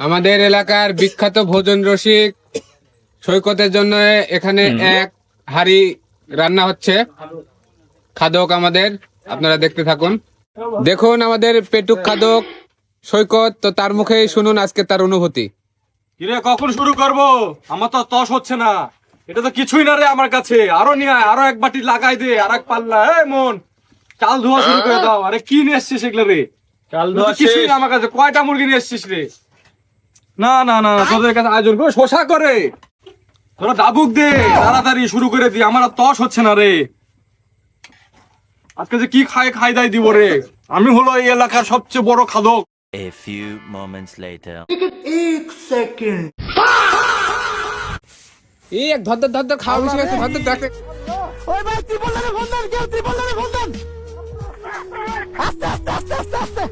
আমাদের এলাকার বিখ্যাত ভোজন রসিক সৈকতের জন্য এখানে এক হাড়ি রান্না হচ্ছে খাদক আমাদের, আপনারা দেখতে থাকুন। দেখুন আমাদের পেটুক খাদক সৈকত, তো তার মুখেই শুনুন আজকে তার অনুভূতি। কিরে কখন শুরু করব? আমার তো তস হচ্ছে না, এটা তো কিছুই না রে আমার কাছে। আরো নিয়ে আয়, আরো এক বাটি লাগাই দে, আর এক পাল্লা। মন চাল ধোয়া শুরু করে দাও। আরে কি নিয়ে এসছিস এগুলো রে? চাল ধোয়া কিছুই না আমার কাছে। কয়টা মুরগি নিয়ে এসছিস রে? না না না, তোদের কাছে আয়োজন করে শোষা করে তোরা ডাবুক দে, তাড়াতাড়ি শুরু করে দি, আমার আর তস হচ্ছে না রে। আজকে যে কি খাই দাই দিব রে। আমি হলো এই এলাকার সবচেয়ে বড় খাদক। A few moments later. এই এক ধর ধর ধর খাওয়া বেশি গেছে, ধর ধর দেখে। ওই ভাই ত্রিপল্লারে ফোন দেন, কেউ ত্রিপল্লারে ফোন দেন। আস্তে আস্তে আস্তে আস্তে আস্তে।